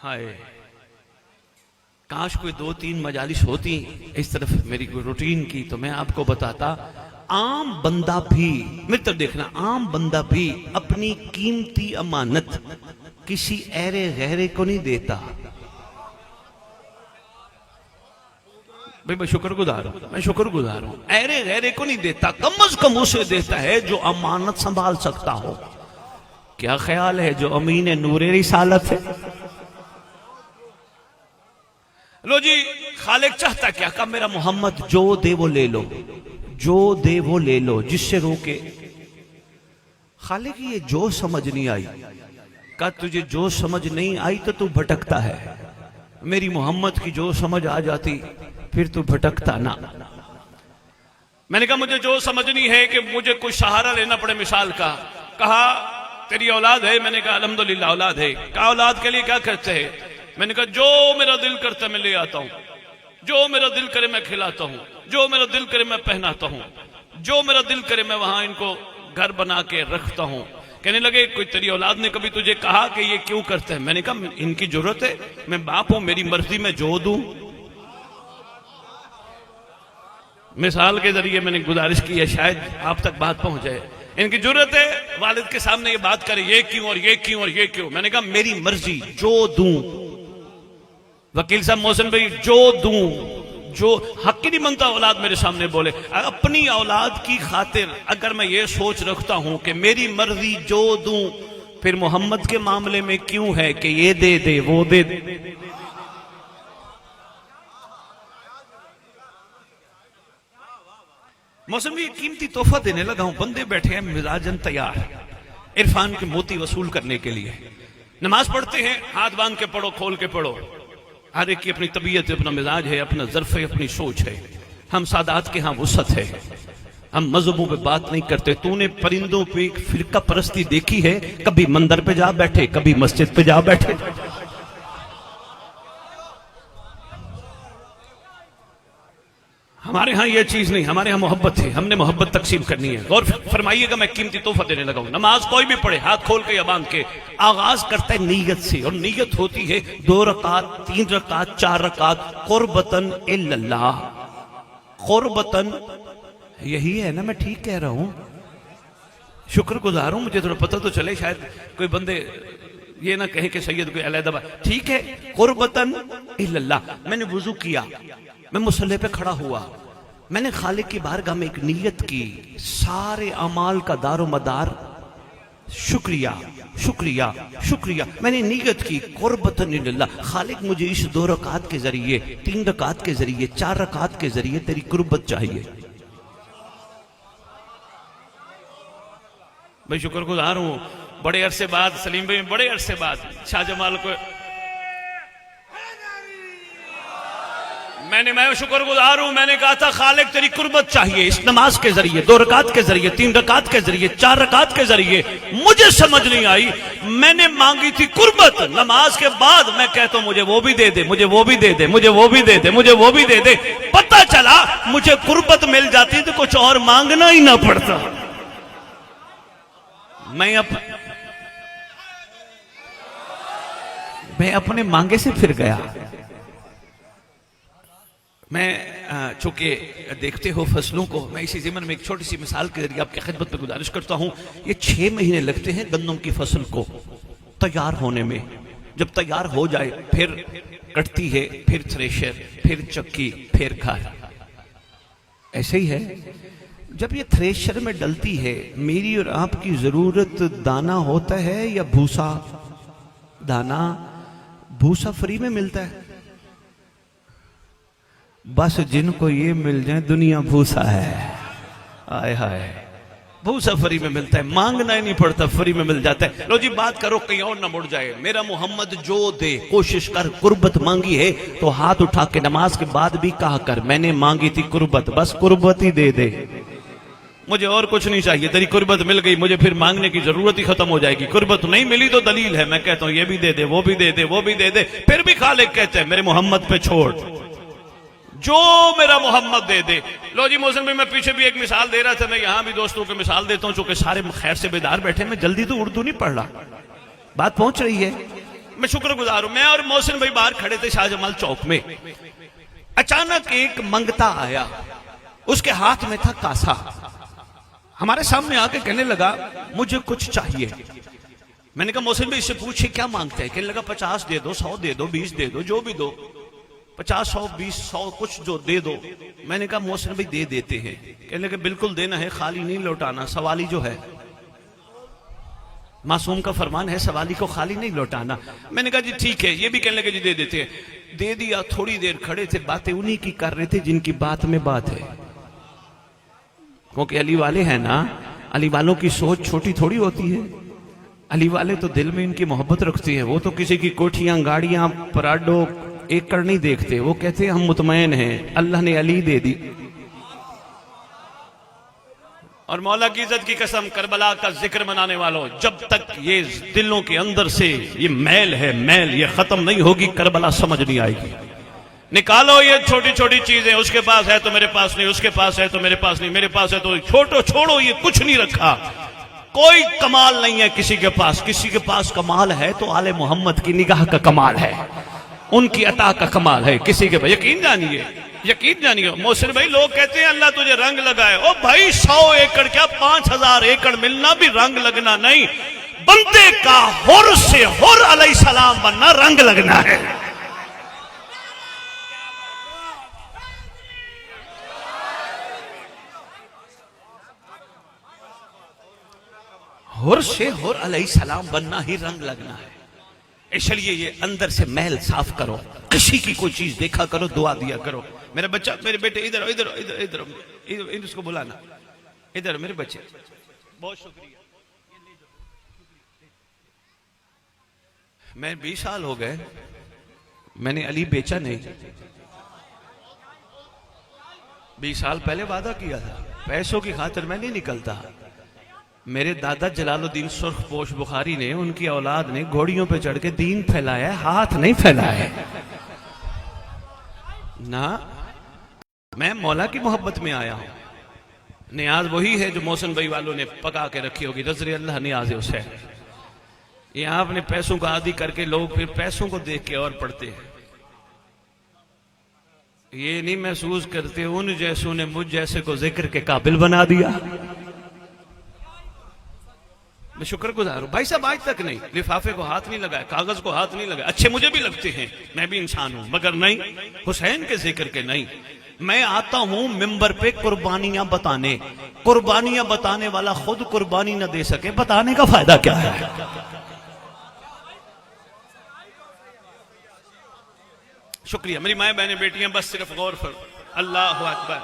हाय, काश कोई 2-3 मजालिस होती इस तरफ मेरी कोई रूटीन की, तो मैं आपको बताता। आम बंदा भी, मेरी तरफ देखना, आम बंदा भी अपनी कीमती अमानत किसी ऐरे गहरे को नहीं देता। भाई मैं शुक्रगुजार हूं, मैं शुक्रगुजार हूं। ऐरे गहरे को नहीं देता, कम अज कम उसे देता है जो अमानत संभाल सकता हो। क्या ख्याल है जो अमीन नूरे रिसालत है। लो जी, खालिक चाहता क्या? कहा मेरा मोहम्मद जो दे वो ले लो, जो दे वो ले लो, जिससे रोके। खालिक ये जो समझ नहीं आई। कहा तुझे जो समझ नहीं आई तो तू भटकता है, मेरी मोहम्मद की जो समझ आ जाती फिर तू भटकता ना। मैंने कहा मुझे जो समझनी है कि मुझे कोई सहारा लेना पड़े मिसाल का। कहा तेरी औलाद है? मैंने कहा अल्हम्दुलिल्लाह औलाद है। कहा औलाद के लिए क्या करते हैं? मैंने कहा जो मेरा दिल करता मैं ले आता हूं, जो मेरा दिल करे मैं खिलाता हूं, जो मेरा दिल करे मैं पहनाता हूं, जो मेरा दिल करे मैं वहां इनको घर बना के रखता हूं। कहने लगे कोई तेरी औलाद ने कभी तुझे कहा कि ये क्यों करते हैं? मैंने कहा इनकी जरूरत है, मैं बाप हूं, मेरी मर्जी में जो दूं। मिसाल के जरिए मैंने गुजारिश की है, शायद आप तक बात पहुंच जाए। इनकी जरूरत है वालिद के सामने ये बात करे, ये क्यों और ये क्यों और ये क्यों। मैंने कहा मेरी मर्जी, जो दूं। वकील साहब मोहसिन भाई, जो दूं, जो हक ही नहीं बनता औलाद मेरे सामने बोले। अपनी औलाद की खातिर अगर मैं ये सोच रखता हूं कि मेरी मर्जी जो दूं, फिर मोहम्मद के मामले में क्यों है कि ये दे दे वो दे दे। मौसम भी कीमती तोहफा देने लगा हूं, बंदे बैठे हैं मिजाजन तैयार इरफान के मोती वसूल करने के लिए। नमाज पढ़ते हैं, हाथ बांध के पढ़ो, खोल के पढ़ो। हर एक की अपनी तबीयत, अपना मिजाज है, अपना ज़र्फ है, अपनी सोच है। हम सादात के यहाँ वसत है, हम मजहबों पे बात नहीं करते। तूने परिंदों पे फिरका परस्ती देखी है? कभी मंदिर पे जा बैठे, कभी मस्जिद पे जा बैठे। हमारे यहाँ ये चीज नहीं, हमारे यहाँ मोहब्बत है, हमने मोहब्बत तकसीम करनी है। गौर फरमाइएगा, मैं कीमती तोहफा देने लगा हूं। नमाज कोई भी पढ़े, हाथ खोल के या बांध के, आगाज करता है नीयत से, और नीयत होती है 2 रकात, 3 रकात, 4 रकात, कुर्बतन इल्लल्लाह। कुर्बतन, यही है ना? मैं ठीक कह रहा हूं? शुक्रगुजार हूं, मुझे थोड़ा पता तो चले, शायद कोई बंदे ये ना कहे कि सैयद कोई अलहदा। ठीक है, कुर्बतन इल्लल्लाह। मैंने वुजू किया, मैं मुसल्ले पे खड़ा हुआ, मैंने खालिक की बारगाह में एक नीयत की, सारे अमाल का दारो मदार शुक्रिया शुक्रिया शुक्रिया। मैंने नीयत की कुर्बतन इल्लल्लाह, खालिक मुझे इस 2 रकात के जरिए, 3 रकात के जरिए, 4 रकात के जरिए तेरी कुर्बत चाहिए। मैं शुक्रगुजार हूं, बड़े अरसे बाद सलीम भाई, बड़े अरसे बाद शाहजमाल को मैं शुक्रगुजार हूं। मैंने कहा था खालिक तेरी कुर्बत चाहिए इस नमाज के जरिए, 2 रकात के जरिए, 3 रकात के जरिए, 4 रकात के जरिए। मुझे समझ नहीं आई, मैंने मांगी थी कुर्बत। नमाज के बाद मैं कहता हूं मुझे वो भी दे दे, मुझे वो भी दे दे, मुझे वो भी दे दे, मुझे वो भी दे दे। पता चला मुझे कुर्बत मिल जाती तो कुछ और मांगना ही ना पड़ता। मैं अपने मांगे से फिर गया। मैं चूंकि देखते हो फसलों को, मैं इसी ज़िमन में एक छोटी सी मिसाल के जरिए आपकी खिदमत में गुजारिश करता हूं। ये 6 महीने लगते हैं गंदम की फसल को तैयार होने में। जब तैयार हो जाए फिर कटती है, फिर थ्रेशर, फिर चक्की, फिर घर। ऐसे ही है, जब ये थ्रेशर में डलती है, मेरी और आपकी जरूरत दाना होता है या भूसा? दाना, भूसा फ्री में मिलता है। बस जिनको ये मिल जाए दुनिया भूसा है। आय हाय, भूसा फ्री में मिलता है, मांगना ही नहीं पड़ता, फ्री में मिल जाता है। लो जी, बात करो कहीं और ना मुड़ जाए। मेरा मोहम्मद जो दे, कोशिश कर। कुर्बत मांगी है तो हाथ उठा के नमाज के बाद भी कहा कर, मैंने मांगी थी कुर्बत, बस कुर्बत ही दे दे, मुझे और कुछ नहीं चाहिए। तेरी कुर्बत मिल गई, मुझे फिर मांगने की जरूरत ही खत्म हो जाएगी। कुर्बत नहीं मिली तो दलील है, मैं कहता हूं ये भी दे दे, वो भी दे दे, वो भी दे दे, फिर भी खालिक कहते हैं मेरे मोहम्मद पे छोड़, जो मेरा मोहम्मद दे दे। लो जी मोहसिन भाई, मैं पीछे भी एक मिसाल दे रहा था, मैं यहां भी दोस्तों को मिसाल देता हूं, चूंकि सारे खैर से बेदार बैठे, मैं जल्दी तो उर्दू नहीं पढ़ रहा, बात पहुंच रही है। मैं शुक्रगुजार हूं। मैं और मोहसिन भाई बाहर खड़े थे शाहजमाल चौक में। अचानक एक मंगता आया, उसके हाथ में था कासा। हमारे सामने आके कहने लगा मुझे कुछ चाहिए। मैंने कहा मोहसिन भाई इससे पूछे क्या मांगते हैं? कहने लगा 50 दे दो, 100 दे दो, 20 दे दो, जो भी दो, 50, 100, 20, 100 कुछ जो दे दो। मैंने कहा मोहसिन भाई दे देते हैं। कहने लगे बिल्कुल देना है, खाली नहीं लौटाना, सवाली जो है, मासूम का फरमान है सवाली को खाली नहीं लौटाना। मैंने कहा जी ठीक है। ये भी कहने लगे जी दे देते हैं। दे दिया। थोड़ी देर खड़े थे, बातें उन्हीं की कर रहे थे जिनकी बात में बात है, क्योंकि अली वाले हैं ना, अली वालों की सोच छोटी थोड़ी होती है। अली वाले तो दिल में इनकी मोहब्बत रखती है। वो तो किसी की कोठियां, गाड़ियां, पराडो, एकड़ नहीं देखते। वो कहते हैं हम मुतमैन हैं, अल्लाह ने अली दे दी। और मौला की इज्जत की कसम, करबला का जिक्र मनाने वालों, जब तक ये दिलों के अंदर से ये मैल है, मैल ये खत्म नहीं होगी, करबला समझ नहीं आएगी। निकालो ये छोटी छोटी चीजें, उसके पास है तो मेरे पास नहीं, उसके पास है तो मेरे पास नहीं, मेरे पास है तो छोटो छोड़ो, ये कुछ नहीं रखा। कोई कमाल नहीं है किसी के पास। किसी के पास कमाल है तो आले मोहम्मद की निगाह का कमाल है, उनकी अता का कमाल है। किसी के पास यकीन जानिए, यकीन जानिए। मोहसिन भाई लोग कहते हैं अल्लाह तुझे रंग लगाए। ओ भाई 100 एकड़ क्या 5000 एकड़ मिलना भी रंग लगना नहीं। बंदे का हुर से हुर अलैहिस्सलाम बनना रंग लगना है। हुर से हुर अलैहिस्सलाम बनना ही रंग लगना है। इसलिए ये अंदर से महल साफ करो। किसी की कोई चीज देखा करो, दुआ दिया करो। मेरा बच्चा, मेरे बेटे इधर इधर इधर इधर इधर, इसको बुलाना इधर। मेरे बच्चे बहुत शुक्रिया। मैं 20 साल हो गए, मैंने अली बेचा नहीं। 20 साल पहले वादा किया था, पैसों की खातिर मैं नहीं निकलता। मेरे दादा जलालुद्दीन सुर्खपोश बुखारी ने, उनकी औलाद ने घोड़ियों पे चढ़ के दीन फैलाया, हाथ नहीं फैलाया ना। मैं मौला की मोहब्बत में आया हूं। नियाज वही है जो मोहसिन भाई वालों ने पका के रखी होगी। नजर अल्लाह नियाज हुसैन। ये आपने पैसों का आदी करके लोग फिर पैसों को देख के और पढ़ते हैं। ये नहीं महसूस करते उन जैसों ने मुझ जैसे को जिक्र के काबिल बना दिया। मैं शुक्रगुजार हूं भाई साहब, आज तक नहीं लिफाफे को हाथ नहीं लगाया, कागज को हाथ नहीं लगाया। अच्छे मुझे भी लगते हैं, मैं भी इंसान हूं, मगर नहीं हुसैन के जिक्र के नहीं। मैं आता हूं मिंबर पे कुर्बानियां बताने। कुर्बानियां बताने वाला खुद कुर्बानी न दे सके, बताने का फायदा क्या है? शुक्रिया मेरी माएं बहनें बेटियां, बस सिर्फ गौर फर। अल्लाह अकबर।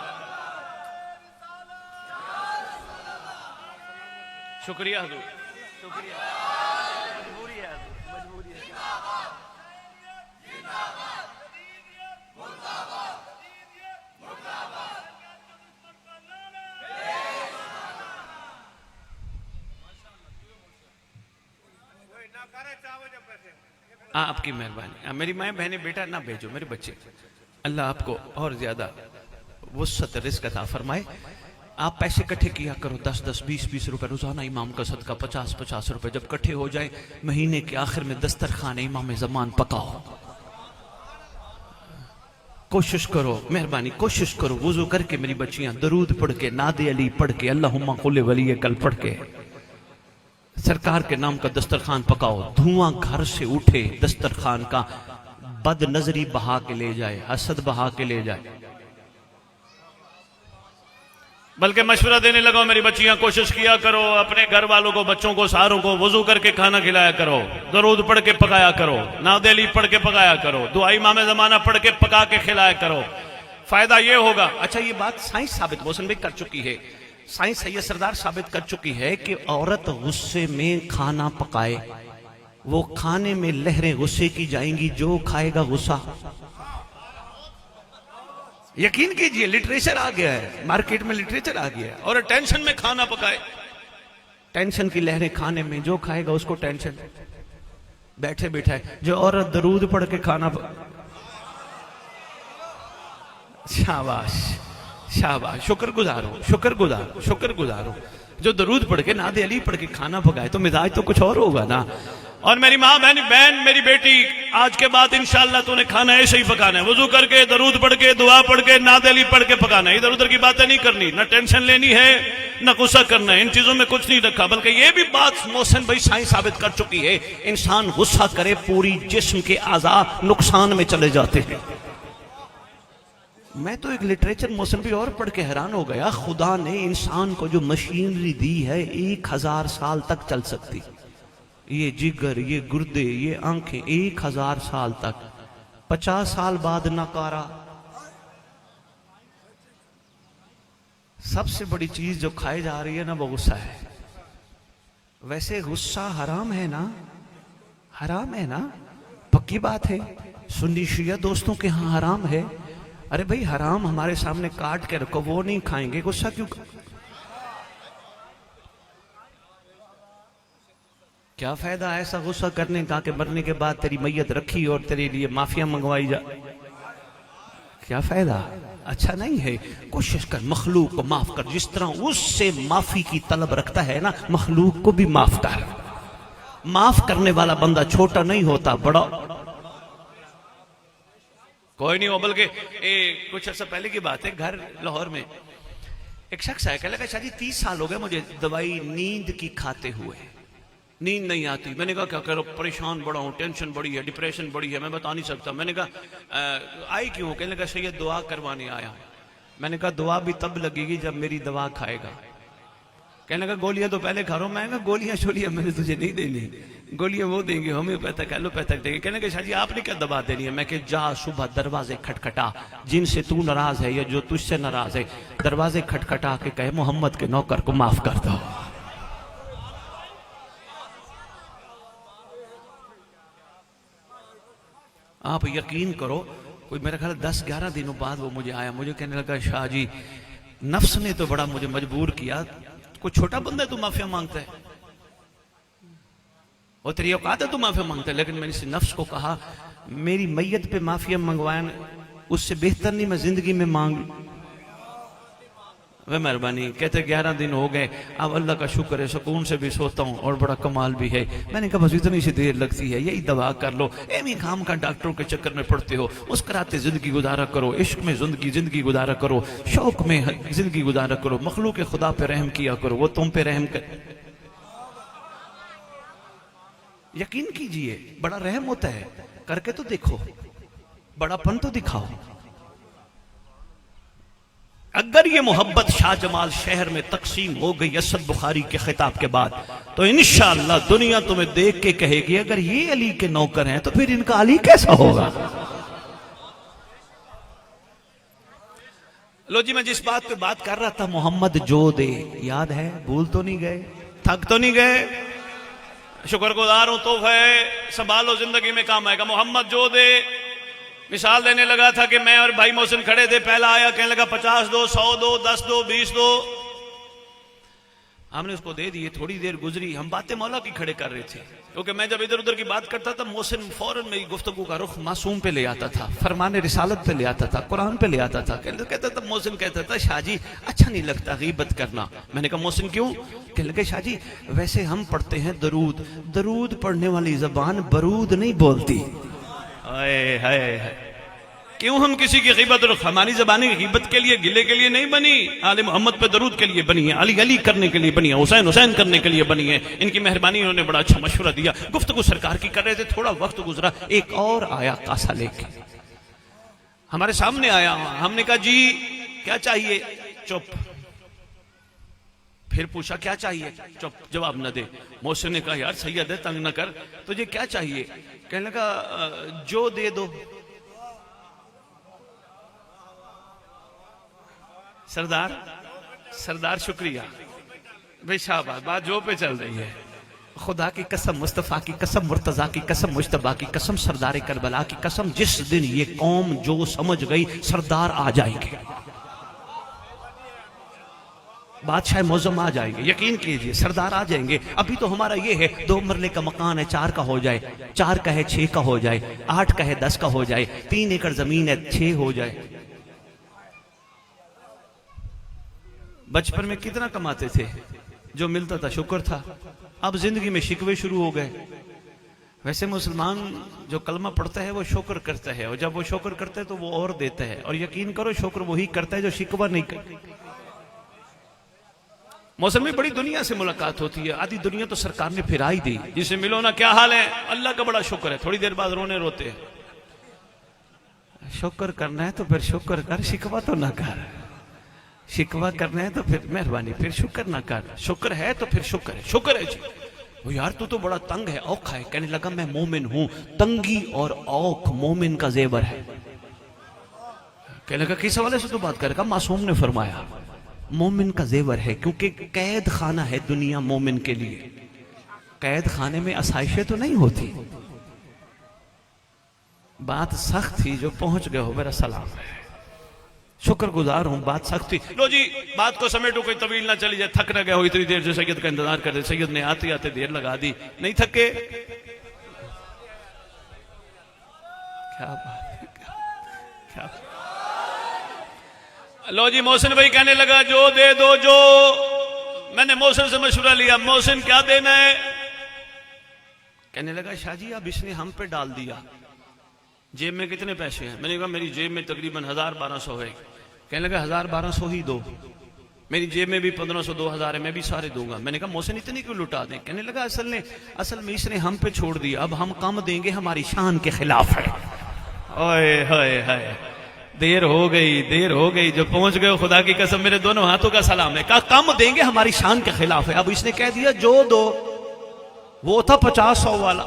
शुक्रिया हुजूर, शुक्रिया। मजबूरी है, मजबूरी है। आपकी मेहरबानी। मेरी माएं बहनें बेटा ना भेजो, मेरे बच्चे, अल्लाह आपको और ज्यादा वुसअत रिज़्क़ अता फरमाए। आप पैसे इकट्ठे किया करो, 10-10, 20-20 रुपए रोजाना इमाम का सदका, 50-50 रुपए। जब इकट्ठे हो जाए महीने के आखिर में दस्तरखान इमाम ज़मान पकाओ। कोशिश करो, मेहरबानी कोशिश करो, वुजू करके मेरी बच्चियां दरूद पढ़ के, नादे अली पढ़ के, अल्लाहुम्मा कुल वली कल पढ़ के सरकार के नाम का दस्तरखान पकाओ। धुआं घर से उठे दस्तरखान का, बद नजरी बहा के ले जाए, हसद बहा के ले जाए। बल्कि मशवरा देने लगा मेरी बच्चियां, कोशिश किया करो अपने घर वालों को, बच्चों को, सारों को वुजू करके खाना खिलाया करो, दरूद पढ़ के पकाया करो, नादेली पढ़ के पकाया करो, दुआ इमाम ज़माना पढ़ के पका के खिलाया करो। फायदा ये होगा। अच्छा, ये बात साइंस साबित मोहसिन भाई कर चुकी है, साइंस सैयद सरदार साबित कर चुकी है कि औरत गुस्से में खाना पकाए, वो खाने में लहरें गुस्से की जाएंगी, जो खाएगा गुस्सा। यकीन कीजिए, लिटरेचर आ गया है, मार्केट में लिटरेचर आ गया है। और टेंशन में खाना पकाए, टेंशन की लहरें खाने में, जो खाएगा उसको टेंशन। बैठे बैठे जो औरत दरूद पढ़ के खाना शाबाश शाबाश, शुक्रगुजार हो, शुक्रगुजार, शुक्रगुजार हो। जो दरूद पढ़ के, नादे अली पढ़ के खाना पकाए तो मिजाज तो कुछ और होगा ना। और मेरी माँ बहन मेरी बेटी, आज के बाद इंशाअल्लाह तूने खाना ऐसे ही पकाना है, वजू करके, दरूद पढ़ के, दुआ पढ़ के, नात अली पढ़ के पकाना है। इधर उधर की बातें नहीं करनी, ना टेंशन लेनी है, ना गुस्सा करना है। इन चीजों में कुछ नहीं रखा। बल्कि ये भी बात मोहसिन भाई साइंस साबित कर चुकी है, इंसान गुस्सा करे पूरी जिस्म के आज़ा नुकसान में चले जाते हैं। मैं तो एक लिटरेचर मोहसिन भाई और पढ़ के हैरान हो गया, खुदा ने इंसान को जो मशीनरी दी है 1000 साल तक चल सकती। ये जिगर, ये गुर्दे, ये आंखें 1000 साल तक, 50 साल बाद नकारा। सबसे बड़ी चीज जो खाई जा रही है ना वो गुस्सा है। वैसे गुस्सा हराम है ना, हराम है ना, पक्की बात है। सुन्नी शिया दोस्तों के यहां हराम है। अरे भाई हराम हमारे सामने काट के रखो, वो नहीं खाएंगे, गुस्सा क्यों? क्या फायदा ऐसा गुस्सा करने का कि मरने के बाद तेरी मैयत रखी और तेरे लिए माफिया मंगवाई जा? क्या फायदा? अच्छा नहीं है। कोशिश कर मखलूक को माफ कर, जिस तरह उससे माफी की तलब रखता है ना, मखलूक को भी माफ कर। माफ करने वाला बंदा छोटा नहीं होता, बड़ा कोई नहीं हो। बल्कि कुछ अर्सा पहले की बात है, घर लाहौर में एक शख्स आया, कहने लगा शादी 30 साल हो गए मुझे दवाई नींद की खाते हुए, नींद नहीं आती। मैंने कहा क्या करो, परेशान बड़ा हूँ, टेंशन बड़ी है, डिप्रेशन बड़ी है, मैं बता नहीं सकता। मैंने कहा आई क्यों? कहने लगा सैयद दुआ करवाने आया। मैंने कहा दुआ भी तब लगेगी जब मेरी दवा खाएगा। कहने लगा गोलियां तो पहले खा रहा हूं। मैं कहा गोलियां छोलियां मैंने तुझे नहीं देनी, गोलियां वो देंगे, होम्योपैथिक एलोपैथिक देंगे। कहने लगा शादी आपने क्या दवा देनी है? मैं कि जा सुबह दरवाजे खटखटा, जिनसे तू नाराज है या जो तुझसे नाराज है, दरवाजे खटखटा के कहे मोहम्मद के नौकर को माफ कर दो। आप यकीन करो, कोई मेरा ख्याल 10-11 दिनों बाद वो मुझे आया, मुझे कहने लगा शाह जी नफ्स ने तो बड़ा मुझे मजबूर किया, कोई छोटा बंदा है तू माफिया मांगता है, और तेरी औकात है तू माफिया मांगता है। लेकिन मैंने इस नफ्स को कहा मेरी मैयत पे माफिया मंगवाया उससे बेहतर नहीं मैं जिंदगी में मांग। वे मेहरबानी। कहते 11 दिन हो गए, अब अल्लाह का शुक्र है सुकून से भी सोता हूँ और बड़ा कमाल भी है। मैंने कहा बस इतनी सी देर लगती है, यही दवा कर लो, एमी काम का डॉक्टरों के चक्कर में पड़ते हो, उस कराते जिंदगी गुजारा करो, इश्क में जिंदगी गुजारा करो, शौक में जिंदगी गुजारा करो, मखलूक खुदा पे रहम किया करो, वो तुम पे रहम कर। यकीन कीजिए बड़ा रहम होता है, करके तो देखो, बड़ापन तो दिखाओ। अगर ये मोहब्बत शाहजमाल शहर में तकसीम हो गई असद बुखारी के खिताब के बाद, तो इंशाअल्लाह दुनिया तुम्हें देख के कहेगी अगर ये अली के नौकर हैं तो फिर इनका अली कैसा होगा। लो जी, मैं जिस बात पे बात कर रहा था, मोहम्मद जो दे, याद है? भूल तो नहीं गए, थक तो नहीं गए? शुक्रगुजार हूं, तोहफा है, संभालो, जिंदगी में काम आएगा। मोहम्मद जो दे मिसाल देने लगा था कि मैं और भाई मोहसिन खड़े थे, पहला आया, कहने लगा 50 दो, 100 दो, 10 दो, 20 दो। हमने उसको दे दिए। थोड़ी देर गुजरी, हम बातें मौला की खड़े कर रहे थे, क्योंकि मैं जब इधर उधर की बात करता था मोहसिन फौरन मेरी गुफ्तगू का रुख मासूम पे ले आता था, फरमाने रिसालत पे ले आता था, कुरान पे ले आता था। कहता था मोहसिन कहता था शाह जी अच्छा नहीं लगता गीबत करना। मैंने कहा मोहसिन क्यों? कहने लगे शाह जी वैसे हम पढ़ते हैं दरूद, दरूद पढ़ने वाली जबान बरूद नहीं बोलती। क्यों हम किसी की गीबत? हमारी जबानी गीबत के लिए, गिले के लिए नहीं बनी, आले मोहम्मद पे दरूद के लिए बनी है, अली अली करने के लिए बनी है, हुसैन हुसैन करने के लिए बनी है। इनकी मेहरबानी, इन्होंने बड़ा अच्छा मशवरा दिया। गुफ्तगू सरकार की कर रहे थे, थोड़ा वक्त गुजरा, एक और आया कासा लेके हमारे सामने आया। हमने कहा जी क्या चाहिए? चुप। फिर पूछा क्या चाहिए? चुप, जवाब न दे। मोहसिन ने कहा यार सैयद है, तंग न कर, तुझे क्या चाहिए? कहने लगा जो दे दो। सरदार शुक्रिया भाई, शाबाश, बात जो पे चल रही है। खुदा की कसम, मुस्तफ़ा की कसम, मुर्तजा की कसम, मुश्तबा की कसम, सरदार करबला की कसम, जिस दिन ये कौम जो समझ गई सरदार आ जाएंगे, बादशाह मौजम आ जाएंगे, यकीन कीजिए सरदार आ जाएंगे। अभी तो हमारा ये है 2 मरले का मकान है, 4 का हो जाए, 4 का है 6 का हो जाए, 8 का है 10 का हो जाए, 3 एकड़ जमीन है 6 हो जाए। बचपन में कितना कमाते थे, जो मिलता था शुक्र था। अब जिंदगी में शिकवे शुरू हो गए। वैसे मुसलमान जो कलमा पढ़ता है वो शुक्र करता है, और जब वो शुक्र करता है तो वो और देता है, और यकीन करो शुक्र वही करता है जो शिकवा नहीं करता। मौसम में बड़ी दुनिया से मुलाकात होती है, आधी दुनिया तो सरकार ने फिरा ही दी, जिसे मिलो ना क्या हाल है, अल्लाह का बड़ा शुक्र है, थोड़ी देर बाद रोने रोते हैं। शुक्र करना है तो फिर शुक्र कर, शिकवा तो ना कर। शिकवा करना है तो फिर मेहरबानी, फिर शुक्र ना कर। शुक्र है तो फिर शुक्र है, शुक्र है जी। वो यार तू तो बड़ा तंग है, औखा है। कहने लगा मैं मोमिन हूं, तंगी और औख मोमिन का जेवर है। कहने लगा किस हवाले से तू बात करेगा? मासूम ने फरमाया मोमिन का जेवर है, क्योंकि कैद खाना है दुनिया मोमिन के लिए। कैद खाने में आसाइशें तो नहीं होती। बात सख्त थी, जो पहुंच गए हो मेरा सलाम है, शुक्रगुजार हूं। बात सख्त थी। लो जी बात को समेटो, कोई तवील ना चली जाए, थक न गए हो इतनी देर से सैयद का इंतजार करते। सैयद ने आते आते देर लगा दी, नहीं थके? क्या बात है, क्या। लो जी मोहसिन भाई कहने लगा जो दे दो जो। मैंने मोहसिन से मशवरा लिया, मोहसिन क्या देना है? कहने लगा शाह जी अब इसने हम पे डाल दिया, जेब में कितने पैसे हैं? मैंने कहा मेरी जेब में तकरीबन 1000-1200 है। कहने लगा 1000-1200 ही दो, मेरी जेब में भी 1500 2000 है, मैं भी सारे दूंगा। मैंने कहा मोहसिन इतनी क्यों लुटा दें? कहने लगा असल में इसने हम पे छोड़ दिया, अब हम कम देंगे हमारी शान के खिलाफ है। ओए हाय हाय, देर हो गई, देर हो गई। जब पहुंच गए खुदा की कसम मेरे दोनों हाथों का सलाम है। कहा कम देंगे हमारी शान के खिलाफ है। अब इसने कह दिया जो दो। वो था 50-100 वाला,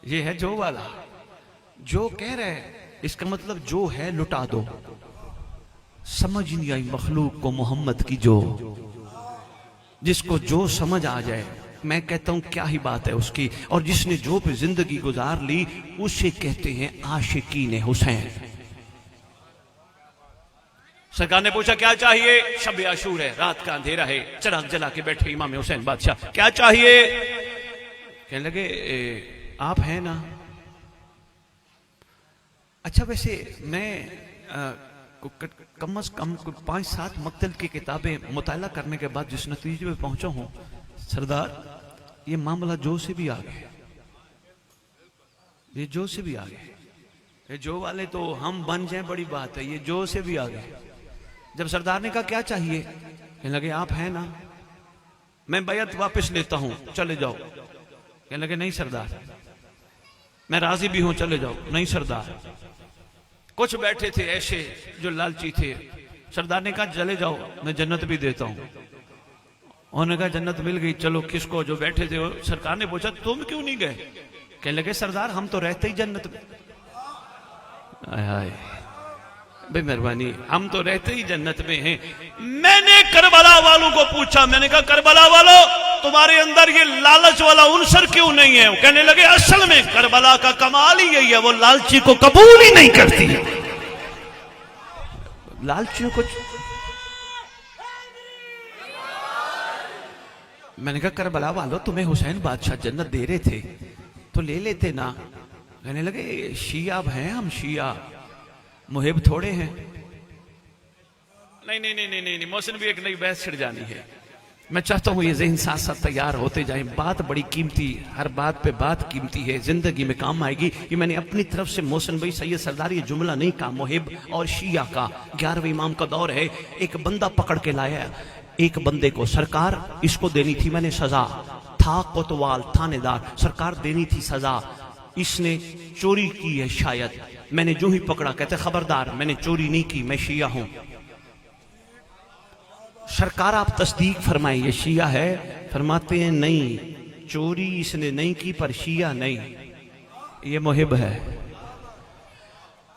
ये है जो वाला। जो कह रहे हैं इसका मतलब जो है लुटा दो। समझ नहीं आई मखलूक को मोहम्मद की जो। जिसको जो समझ आ जाए, मैं कहता हूं क्या ही बात है उसकी। और जिसने जो पे जिंदगी गुजार ली उसे कहते हैं आशिकीन हुसैन। सरकार ने पूछा क्या चाहिए? शब आशूर है, रात का अंधेरा है, चिराग जला के बैठे इमाम हुसैन बादशाह, क्या चाहिए? कहने लगे आप हैं ना? अच्छा वैसे मैं कम से कम 5-7 मक्तल की किताबें मुताला करने के बाद जिस नतीजे पे पहुंचा हूं सरदार, ये मामला जो से भी आ गए, ये जो से भी आ गए। ये जो वाले तो हम बन जाए बड़ी बात है, ये जो से भी आ गए। जब सरदार ने कहा क्या चाहिए? कहने लगे आप हैं ना? मैं बैत वापस लेता हूं, चले जाओ। कहने लगे नहीं सरदार, मैं राजी भी हूं, चले जाओ। नहीं सरदार। कुछ बैठे थे ऐसे जो लालची थे, सरदार ने कहा चले जाओ, मैं जन्नत भी देता हूं। उन्होंने कहा जन्नत मिल गई, चलो। किसको? जो बैठे थे। सरकार ने पूछा तुम क्यों नहीं गए? कहने लगे सरदार हम तो रहते ही जन्नत में। बेमेहरबानी, हम तो रहते ही जन्नत में हैं। मैंने करबला वालों को पूछा, मैंने कहा करबला वालों तुम्हारे अंदर ये लालच वाला उनसर क्यों नहीं है? कहने लगे असल में करबला का कमाल ही यही है, वो लालची को कबूल ही नहीं करती है। लालचियों को। मैंने कहा करबला वालों तुम्हें हुसैन बादशाह जन्नत दे रहे थे तो ले लेते ना। कहने लगे शिया हैं हम, शिया मुहिब थोड़े हैं। नहीं नहीं नहीं नहीं नहीं, मोहसिन भी एक नई बहस छिड़ जानी है। मैं चाहता हूं ये ज़हन साथ साथ तैयार होते जाए। बात बड़ी कीमती, हर बात पे बात कीमती है, जिंदगी में काम आएगी। ये मैंने अपनी तरफ से मोहसिन भाई सैयद सरदार ये जुमला नहीं कहा। मुहिब और शिया का 11वें इमाम का दौर है। एक बंदा पकड़ के लाया, एक बंदे को सरकार इसको देनी थी मैंने सजा, था कोतवाल थानेदार, सरकार देनी थी सजा। इसने चोरी की है शायद, मैंने जो ही पकड़ा कहते खबरदार मैंने चोरी नहीं की, मैं शिया हूं। सरकार आप तस्दीक फरमाए ये शिया है? फरमाते हैं नहीं, चोरी इसने नहीं की पर शिया नहीं, ये मुहिब है।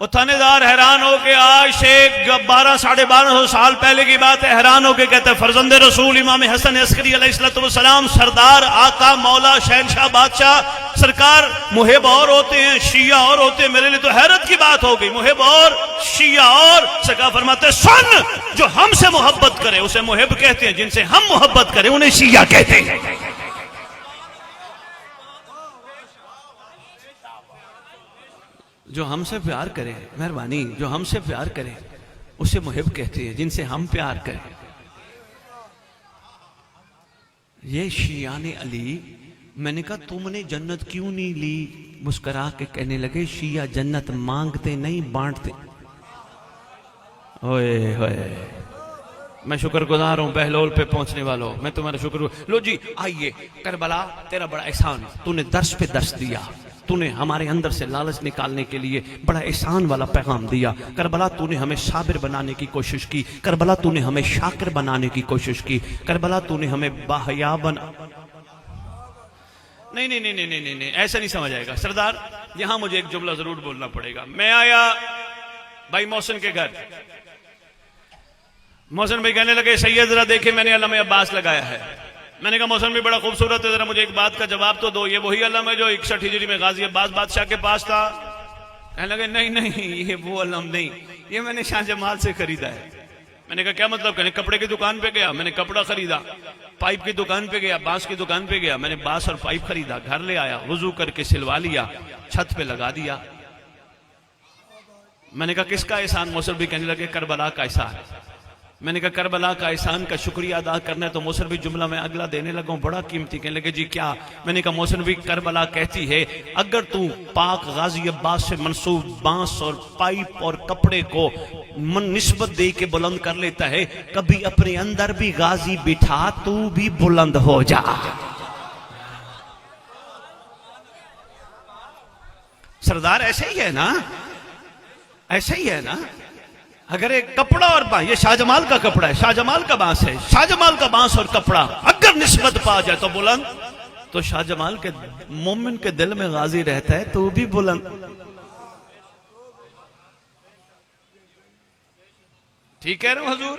वो थानेदार हैरान हो के, आज से 1200-1250 साल पहले की बात है, हैरान हो के कहते फर्जंदे रसूल इमाम हसन अस्करी अलैहिस्सलाम सरदार आका मौला शहनशाह बादशाह सरकार मुहिब और होते हैं, शिया और होते हैं। मेरे लिए तो हैरत की बात हो गई, मुहिब और शिया और। सरकार फरमाते सुन, जो हमसे मोहब्बत करे उसे मुहिब कहते हैं, जिनसे हम मोहब्बत करें उन्हें शिया कहते हैं। जो हमसे प्यार करे, मेहरबानी, जो हमसे प्यार करे उसे मुहिब कहते हैं, जिनसे हम प्यार करें। ये शियाने अली। मैंने कहा तुमने जन्नत क्यों नहीं ली? मुस्कुरा के कहने लगे शिया जन्नत मांगते नहीं बांटते। ओए होए, मैं शुक्रगुजार हूं बहलोल पे पहुंचने वालों, मैं तुम्हारा शुक्र। लो जी आइए, करबला तेरा बड़ा एहसान, तूने दर्श पे दर्श दिया, तूने हमारे अंदर से लालच निकालने के लिए बड़ा एहसान वाला पैगाम दिया। करबला तूने हमें साबिर बनाने की कोशिश की, करबला तूने हमें शाकिर बनाने की कोशिश की, करबला तूने हमें बाहया बना। नहीं नहीं नहीं नहीं नहीं नहीं, ऐसा नहीं समझ आएगा सरदार। यहां मुझे एक जुमला जरूर बोलना पड़ेगा। मैं आया भाई मोहसिन के घर, मोहसिन भाई कहने लगे सैयद जरा देखे मैंने अल्लामा अब्बास लगाया है। मैंने कहा मोहसिन भाई बड़ा खूबसूरत है, जरा मुझे एक बात का जवाब तो दो, ये वही अलम है जो 61 हिजरी में गाजी अब्बास बादशाह के पास था? कहने लगे नहीं नहीं ये वो अलम नहीं, ये मैंने शाहजमाल से खरीदा है। मैंने कहा क्या मतलब? कहने कपड़े की दुकान पे गया, मैंने कपड़ा खरीदा, पाइप की दुकान पे गया, बांस की दुकान पे गया, मैंने बांस और पाइप खरीदा, घर ले आया, वुजू करके सिलवा लिया, छत पे लगा दिया। मैंने कहा किसका एहसान? मोहसिन भी कहने लगे करबला का एहसान। मैंने कहा करबला का एहसान का शुक्रिया अदा करना है तो मोहसिन भी जुमला में अगला देने लगा बड़ा कीमती। कहने लगे जी क्या? मैंने कहा मोहसिन भी करबला कहती है अगर तू पाक गाजी अब्बास से मंसूब बांस और पाइप और कपड़े को निस्बत दे के बुलंद कर लेता है, कभी अपने अंदर भी गाजी बिठा तू भी बुलंद हो जा। सरदार ऐसे ही है ना, ऐसे ही है ना। अगर एक कपड़ा और बांस, ये शाहजमाल का कपड़ा है, शाहजमाल का बांस है, शाहजमाल का बांस और कपड़ा अगर निस्बत पा जाए तो बुलंद, तो शाहजमाल के मोमिन के दिल में गाजी रहता है तो भी बुलंद। ठीक है ना हुजूर?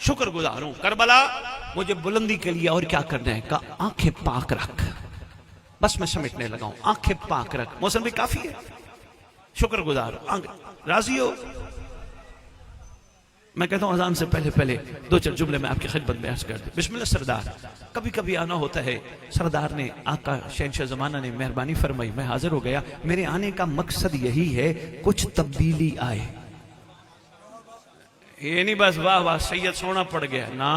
शुक्रगुजार हूं। करबला मुझे बुलंदी के लिए और क्या करना है? का आंखें पाक रख। बस मैं समेटने लगा हूं, आंखें पाक रख। मौसम भी काफी है, शुक्रगुजार। राजी हो? मैं कहता हूं अजान से पहले पहले दो चार जुमले में आपकी खिदमत में अर्ज कर दूं। बिस्मिल्लाह सरदार। कभी कभी आना होता है, सरदार ने आका शहंशाह ज़माना ने मेहरबानी फरमाई, मैं हाजिर हो गया। मेरे आने का मकसद यही है कुछ तब्दीली आए। ये नहीं बस वाह वाह सैयद सोना पड़ गया ना,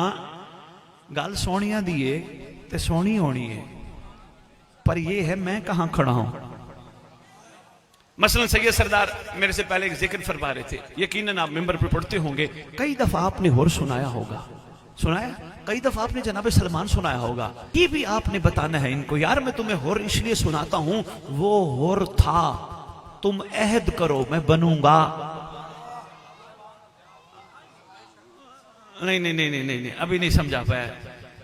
गल सोनिया दी है ते सोनी होनी है, पर यह है मैं कहां खड़ा हूं। मसलन सैयद सरदार मेरे से पहले एक जिक्र फरमा रहे थे, यकीनन आप मिंबर पे पढ़ते होंगे, कई दफा आपने होर सुनाया होगा, सुनाया कई दफा आपने जनाब सलमान सुनाया होगा। ये भी आपने बताना है इनको, यार मैं तुम्हें होर इसलिए सुनाता हूं, वो होर था, तुम अहद करो मैं बनूंगा। नहीं नहीं नहीं नहीं नहीं, अभी नहीं समझा पाया।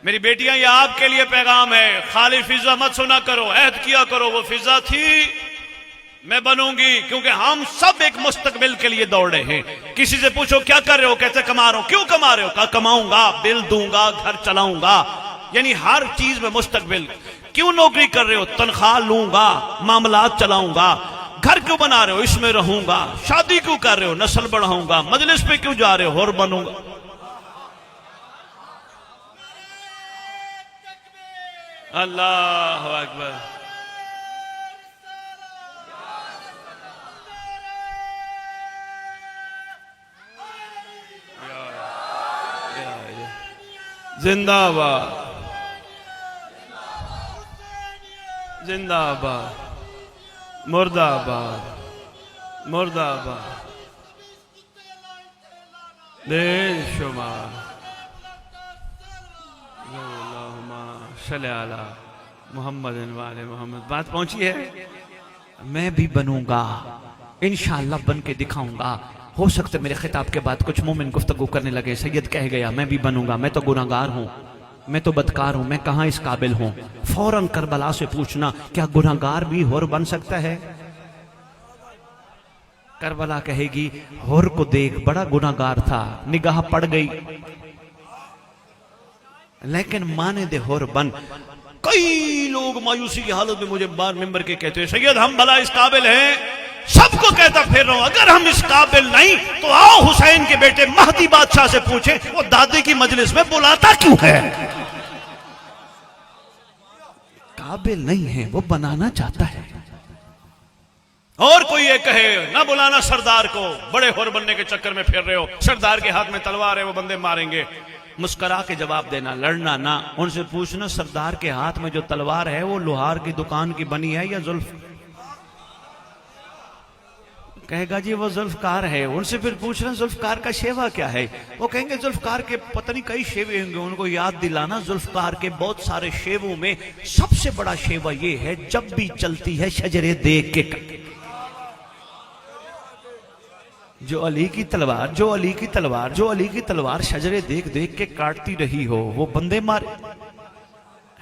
मेरी बेटियां, ये आपके लिए पैगाम है, खाली फिजा मत सुना करो, अहद किया करो। वो फिजा थी, मैं बनूंगी, क्योंकि हम सब एक मुस्तकबिल के लिए दौड़ रहे हैं। किसी से पूछो क्या कर रहे हो, कहते कमा रहे हो। क्यों कमा रहे हो? कहा कमाऊंगा, बिल दूंगा, घर चलाऊंगा, यानी हर चीज में मुस्तकबिल। क्यों नौकरी कर रहे हो? तनख्वाह लूंगा, मामलात चलाऊंगा। घर क्यों बना रहे हो? इसमें रहूंगा। शादी क्यों कर रहे हो? नस्ल बढ़ाऊंगा। मजलिस पे क्यों जा रहे हो? और बनूंगा। अल्लाह अकबर। जिंदाबाद, जिंदाबाद, मुर्दाबाद, मुर्दाबाद, बेशुमार। सल्लल्लाहु मोहम्मद वाले मोहम्मद। बात पहुंची है, मैं भी बनूंगा इंशाअल्लाह, बन के दिखाऊंगा। हो सकता है मेरे खिताब के बाद कुछ मोमिन गुफ्तगू करने लगे, सैयद कह गया मैं भी बनूंगा, मैं तो गुनाहगार हूं, मैं तो बदकार हूं, मैं कहां इस काबिल हूं। फौरन करबला से पूछना, क्या गुनाहगार भी होर बन सकता है? करबला कहेगी होर को देख, बड़ा गुनाहगार था, निगाह पड़ गई, लेकिन माने दे होर बन। कई लोग मायूसी की हालत में मुझे बार मेंबर के कहते हैं, सैयद हम भला इस काबिल हैं? सबको कहता फिर रहा हूं, अगर हम इस काबिल नहीं तो आओ हुसैन के बेटे महदी बादशाह से पूछे, वो दादी की मजलिस में बुलाता क्यों है? काबिल नहीं है, वो बनाना चाहता है। और कोई ये कहे ना बुलाना सरदार को, बड़े होर बनने के चक्कर में फिर रहे हो, सरदार के हाथ में तलवार है, वो बंदे मारेंगे। मुस्करा के जवाब देना, लड़ना ना। उनसे पूछना सरदार के हाथ में जो तलवार है वो लोहार की दुकान की बनी है या जुल्फ? कहेगा जी वो जुल्फकार है। उनसे फिर पूछना जुल्फकार का शेवा क्या है? वो कहेंगे जुल्फकार के पता नहीं कई शेवे होंगे। उनको याद दिलाना जुल्फकार के बहुत सारे शेवों में सबसे बड़ा शेवा ये है, जब भी चलती है शजरे देख के। जो अली की तलवार, जो अली की तलवार, जो अली की तलवार शजरे देख देख के काटती रही हो, वो बंदे मारे।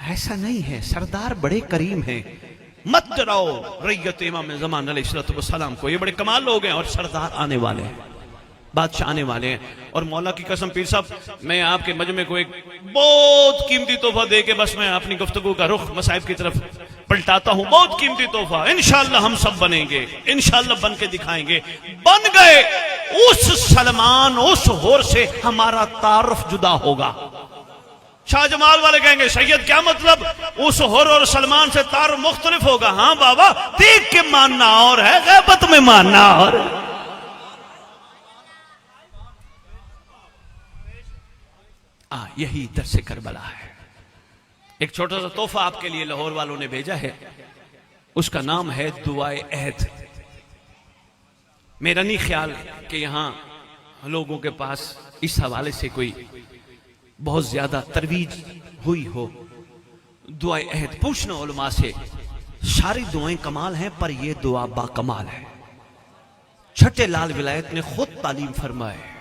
ऐसा नहीं है, सरदार बड़े करीम हैं। मत डराओ रैयत इमाम ज़मान अलैहिस्सलाम को, ये बड़े कमाल लोग हैं। और सरदार आने वाले हैं, बादशाह आने वाले हैं। और मौला की कसम पीर साहब, मैं आपके मजमे को एक बहुत कीमती तोहफा दे के बस मैं अपनी गुफ्तगू का रुख मसाइब की तरफ पलटाता हूं। बहुत कीमती तोहफा, इंशाअल्लाह हम सब बनेंगे, इंशाअल्लाह बन के दिखाएंगे। बन गए, उस सलमान, उस होर से हमारा तारुफ जुदा होगा। शाहजमाल वाले कहेंगे सैयद क्या मतलब? उस होर और सलमान से तारुफ मुख्तलिफ होगा। हाँ बाबा, देख के मानना और है, गैबत में मानना और। यही दर्से करबला है। एक छोटा सा तोहफा आपके लिए लाहौर वालों ने भेजा है, उसका नाम है दुआए अहद। मेरा नहीं ख्याल कि यहां लोगों के पास इस हवाले से कोई बहुत ज्यादा तरवीज हुई हो। दुआए अहद पूछना उलमा से, सारी दुआएं कमाल हैं पर यह दुआ बाकमाल है। छठे लाल विलायत ने खुद तालीम फरमाए।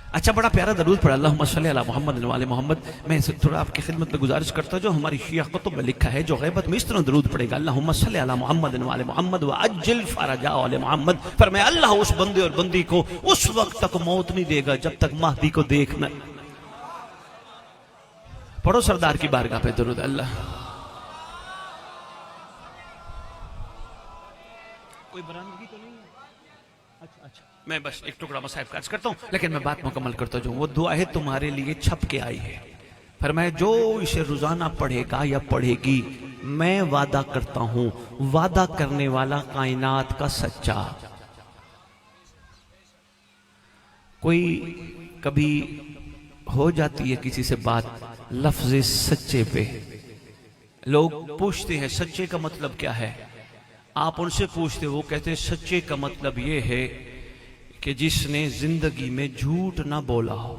अच्छा, बड़ा प्यारा दरूद पढ़ा, अल्लाहुम्मा सल्ली अला मुहम्मद व आले मोहम्मद। मैं थोड़ा आपकी खिदमत में गुजारिश करता हूं, जो हमारी शिया कुतुब में लिखा है, जो गैबत में इस तरह दरूद पड़ेगा, अल्लाहुम्मा सल्ली अला मुहम्मद व आले मोहम्मद व अज्जिल फरजा आले मोहम्मद। फरमाया अल्लाह उस बंदे और बंदी को उस वक्त तक मौत नहीं देगा जब तक महदी को देखना। पढ़ो सरदार की बारगाह पे दरूद। अल्लाह कोई बरामदगी तो नहीं है? अच्छा, मैं बस एक टुकड़ा मसाइब का अर्ज करता हूं, लेकिन मैं बात मुकम्मल करता जाऊं। वो दुआ है तुम्हारे लिए छप के आई है। फरमाया जो इसे रोजाना पढ़ेगा या पढ़ेगी, मैं वादा करता हूं, वादा करने वाला कायनात का सच्चा। कोई कभी हो जाती है किसी से बात लफ्ज सच्चे पे, लोग पूछते हैं सच्चे का मतलब क्या है? आप उनसे पूछते, वो कहते हैं सच्चे का मतलब ये है कि जिसने जिंदगी में झूठ ना बोला हो।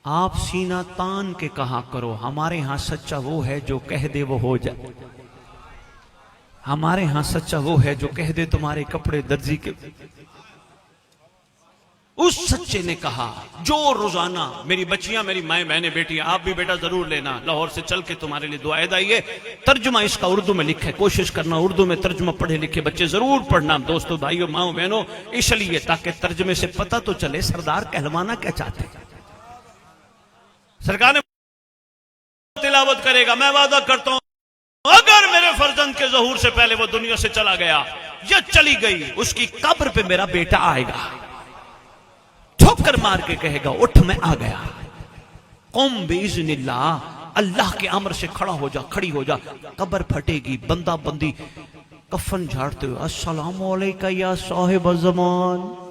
आप सीना तान के कहा करो, हमारे यहां सच्चा वो है जो कह दे वो हो जाए। हमारे यहां सच्चा वो है जो कह दे तुम्हारे कपड़े दर्जी के। उस सच्चे ने कहा जो रोजाना, मेरी बच्चियां, मेरी माए बहनें, बेटियां, आप भी बेटा जरूर लेना, लाहौर से चल के तुम्हारे लिए दुआएं आई है। तर्जुमा इसका उर्दू में लिखा है, कोशिश करना उर्दू में तर्जुमा पढ़े लिखे बच्चे जरूर पढ़ना दोस्तों, भाइयों, माओ बहनों, इसलिए ताकि तर्जुमे से पता तो चले सरदार कहलवाना क्या चाहते हैं। सरकार ने तिलावत करेगा, मैं वादा करता हूं अगर मेरे फर्जंद के ज़हूर से पहले वो दुनिया से चला गया या चली गई, उसकी कब्र पे मेरा बेटा आएगा, ठोकर मार के कहेगा उठ मैं आ गया। कौम बिइज़्निल्लाह, अल्लाह के अमर से खड़ा हो जा, खड़ी हो जा। कब्र फटेगी, बंदा बंदी कफन झाड़ते हुए अस्सलामु अलैका या साहिब ज़मान।